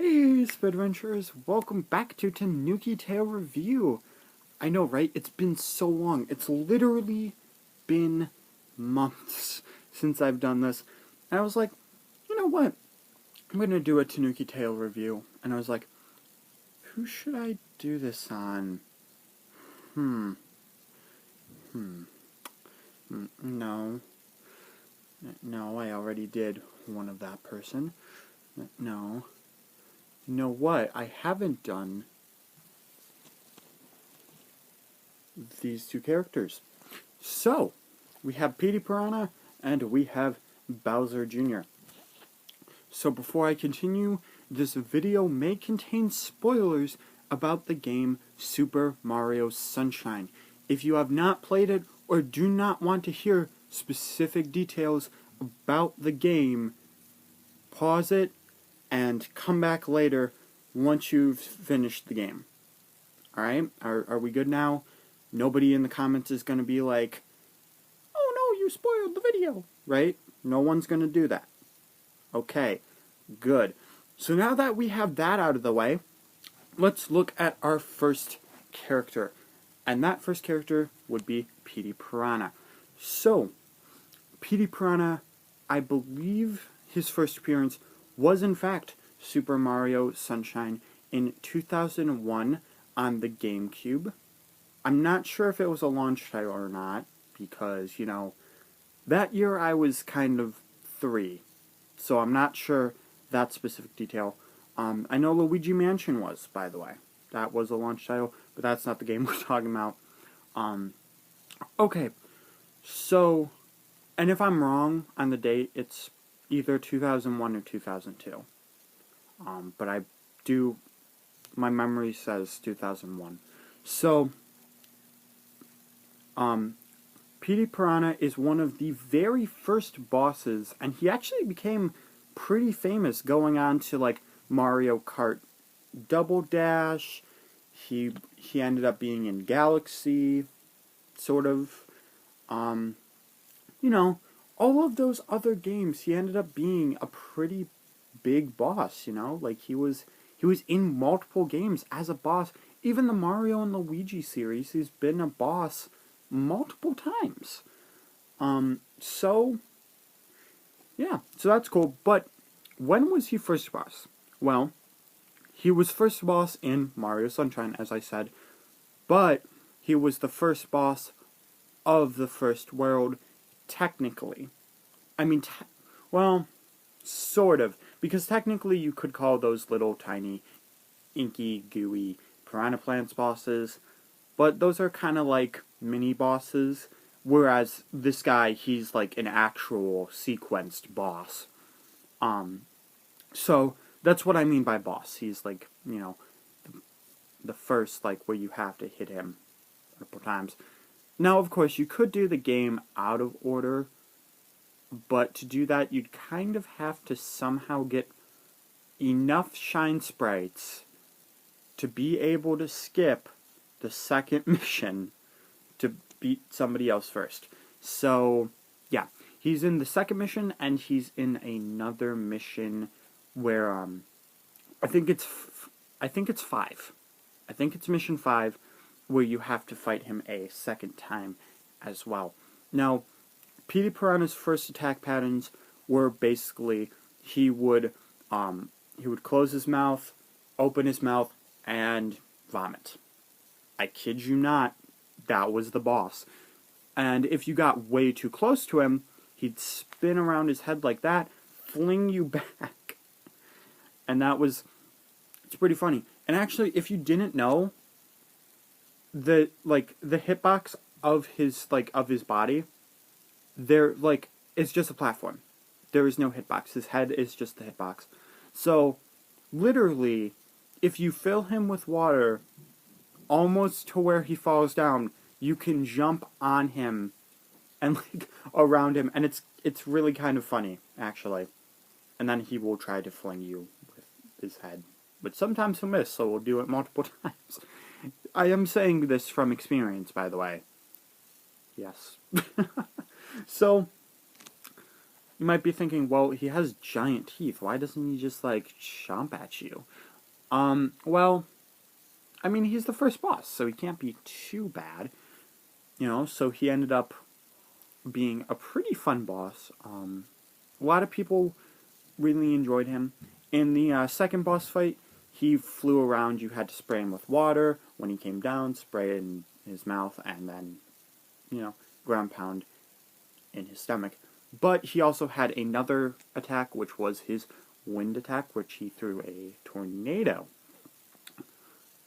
Hey, Adventurers! Welcome back to Tanooki Tale Review. I know, right? It's been so long. It's literally been months since I've done this. And I was like, you know what? I'm gonna do a Tanooki Tale review. And I was like, who should I do this on? No. No, I already did one of that person. No. You know what? I haven't done these two characters. So, we have Petey Pirhana and we have Bowser Jr. So before I continue, this video may contain spoilers about the game Super Mario Sunshine. If you have not played it or do not want to hear specific details about the game, pause it and come back later once you've finished the game. Alright? Are we good now? Nobody in the comments is going to be like, oh no, you spoiled the video, right? No one's going to do that. Okay, good. So now that we have that out of the way, let's look at our first character. And that first character would be Petey Pirhana. So, Petey Pirhana, I believe his first appearance was in fact Super Mario Sunshine in 2001 on the GameCube. I'm not sure if it was a launch title or not, because, you know, that year I was kind of 3, so I'm not sure that specific detail. I know Luigi Mansion was, by the way. That was a launch title, but that's not the game we're talking about. Okay, so, and if I'm wrong on the date, it's either 2001 or 2002. But my memory says 2001. So, Petey Pirhana is one of the very first bosses, and he actually became pretty famous going on to, like, Mario Kart Double Dash. He ended up being in Galaxy, sort of. You know, all of those other games, he ended up being a pretty big boss, you know? Like, he was in multiple games as a boss. Even the Mario and Luigi series, he's been a boss multiple times. So, yeah, so that's cool. But when was he first boss? Well, he was first boss in Mario Sunshine, as I said, but he was the first boss of the first world, technically. I mean, well, sort of, because technically you could call those little tiny, inky, gooey Piranha Plants bosses, but those are kind of like mini-bosses, whereas this guy, he's like an actual sequenced boss. So, that's what I mean by boss. He's like, you know, the first, like, where you have to hit him a couple times. Now, of course, you could do the game out of order, but to do that, you'd kind of have to somehow get enough shine sprites to be able to skip the second mission to beat somebody else first. So, yeah, he's in the second mission, and he's in another mission where, I think it's 5. I think it's mission 5, where you have to fight him a second time as well. Now, Petey Pirhana's first attack patterns were basically, he would close his mouth, open his mouth, and vomit. I kid you not, that was the boss. And if you got way too close to him, he'd spin around his head like that, fling you back. And it's pretty funny. And actually, if you didn't know, the hitbox of his body, it's just a platform. There is no hitbox. His head is just the hitbox. So, literally, if you fill him with water almost to where he falls down, you can jump on him and around him, and it's really kind of funny, actually. And then he will try to fling you with his head. But sometimes he'll miss, so we'll do it multiple times. I am saying this from experience, by the way. Yes. So, you might be thinking, well, he has giant teeth. Why doesn't he just, like, chomp at you? Well, I mean, he's the first boss, so he can't be too bad. You know, so he ended up being a pretty fun boss. A lot of people really enjoyed him. In the second boss fight, he flew around. You had to spray him with water. When he came down, spray it in his mouth, and then, you know, ground pound in his stomach. But he also had another attack, which was his wind attack, which he threw a tornado.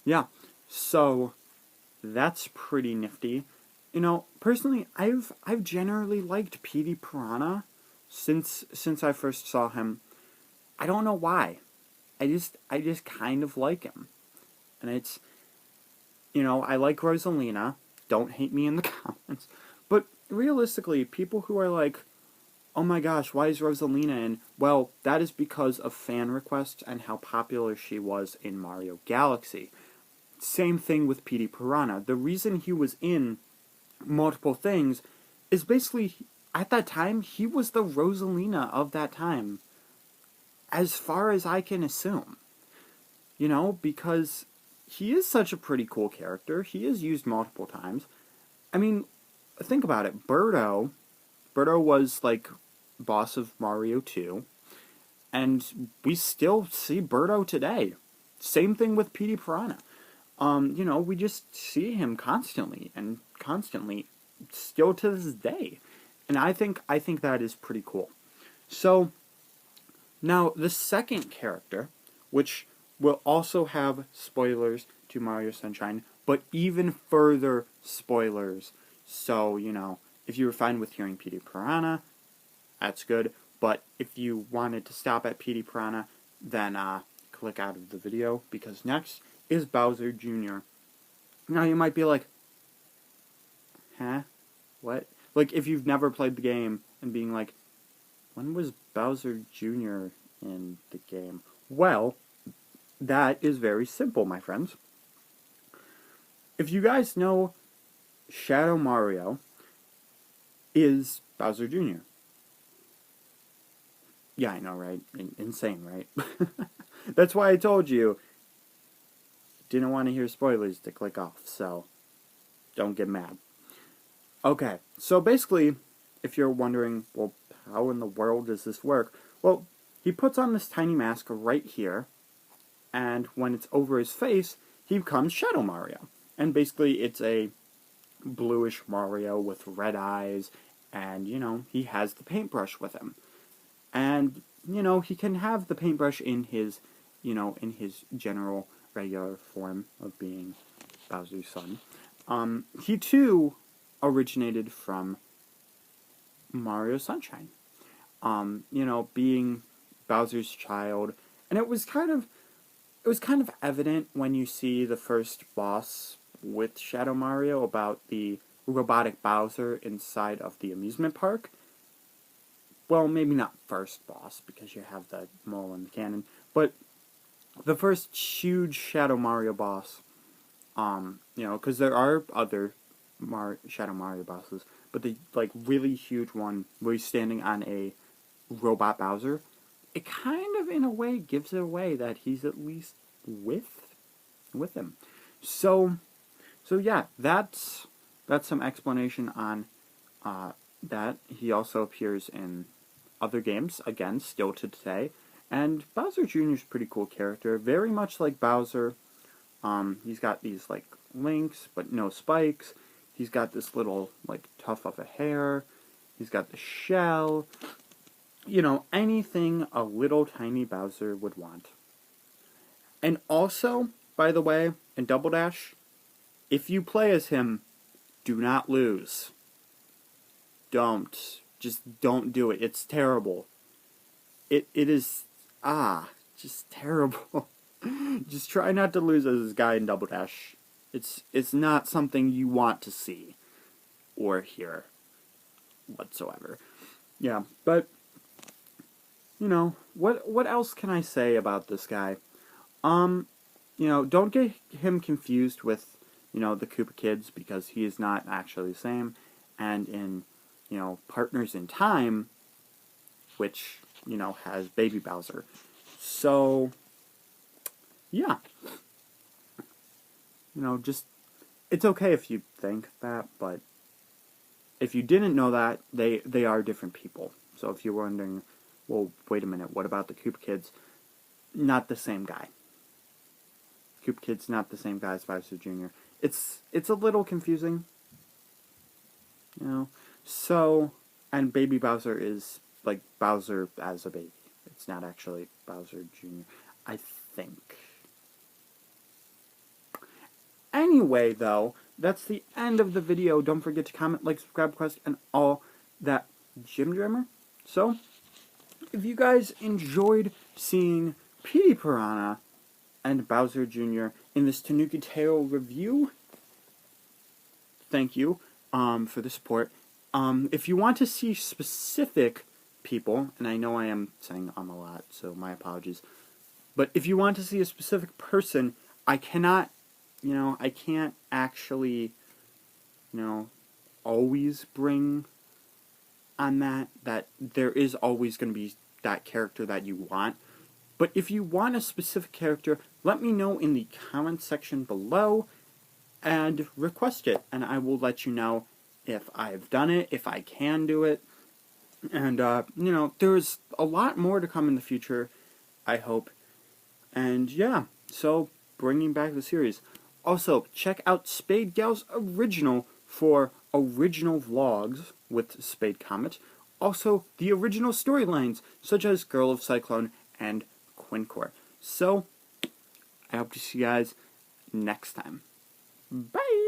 Yeah, so that's pretty nifty. You know, personally, I've generally liked Petey Pirhana since I first saw him. I don't know why. I just kind of like him. And it's, you know, I like Rosalina. Don't hate me in the comments. But realistically, people who are like, oh my gosh, why is Rosalina in? Well, that is because of fan requests and how popular she was in Mario Galaxy. Same thing with Petey Pirhana. The reason he was in multiple things is basically, at that time, he was the Rosalina of that time. As far as I can assume. You know, because he is such a pretty cool character. He is used multiple times. I mean, think about it. Birdo was, like, boss of Mario 2. And we still see Birdo today. Same thing with Petey Pirhana. You know, we just see him constantly, still to this day. And I think that is pretty cool. So, now, the second character, which will also have spoilers to Mario Sunshine, but even further spoilers. So, you know, if you were fine with hearing Petey Pirhana, that's good. But if you wanted to stop at Petey Pirhana, then click out of the video, because next is Bowser Jr. Now, you might be like, huh? What? Like, if you've never played the game and being like, when was Bowser Jr. in the game? Well, that is very simple, my friends. If you guys know, Shadow Mario is Bowser Jr. Yeah, I know, right? Insane, right? That's why I told you, didn't want to hear spoilers to click off, so don't get mad. Okay, so basically, if you're wondering, well, how in the world does this work? Well, he puts on this tiny mask right here, and when it's over his face, he becomes Shadow Mario. And basically, it's a bluish Mario with red eyes, and, you know, he has the paintbrush with him. And, you know, he can have the paintbrush in his, you know, in his general regular form of being Bowser's son. He, too, originated from Mario Sunshine. You know, being Bowser's child, and it was kind of evident when you see the first boss with Shadow Mario about the robotic Bowser inside of the amusement park. Well, maybe not first boss, because you have the mole and the cannon, but the first huge Shadow Mario boss, you know, because there are other Shadow Mario bosses, but the, like, really huge one where he's standing on a robot Bowser, it kind of, in a way, gives it away that he's at least with him. So yeah, that's some explanation on that. He also appears in other games, again, still to today. And Bowser Jr. is a pretty cool character, very much like Bowser. He's got these, like, links, but no spikes. He's got this little, like, tuft of a hair. He's got the shell. You know, anything a little tiny Bowser would want. And also, by the way, in Double Dash, if you play as him, do not lose. Don't. Just don't do it. It's terrible. It is, just terrible. Just try not to lose as this guy in Double Dash. It's not something you want to see or hear whatsoever. Yeah, but, you know, what else can I say about this guy? You know, don't get him confused with, you know, the Koopa Kids, because he is not actually the same. And in, you know, Partners in Time, which, you know, has Baby Bowser. So, yeah. You know, just, it's okay if you think that, but if you didn't know that, they are different people. So if you're wondering, well, wait a minute, what about the Koopa Kids? Not the same guy. Koopa Kid's not the same guy as Bowser Jr. It's a little confusing, you know. So, and Baby Bowser is like Bowser as a baby. It's not actually Bowser Jr., I think. Anyway, though, that's the end of the video. Don't forget to comment, like, subscribe, request, and all that Jim Jammer. So, if you guys enjoyed seeing Petey Pirhana and Bowser Jr. in this Tanooki Tale review, thank you for the support. If you want to see specific people, and I know I am saying a lot, so my apologies, but if you want to see a specific person, I cannot, you know, I can't actually, you know, always bring on that there is always going to be that character that you want. But if you want a specific character, let me know in the comment section below and request it, and I will let you know if I've done it, if I can do it. And, you know, there's a lot more to come in the future, I hope. And, yeah, so, bringing back the series. Also, check out Spade Gal's original for original vlogs with Spade Comet. Also, the original storylines, such as Girl of Cyclone and Quincor. So, I hope to see you guys next time. Bye!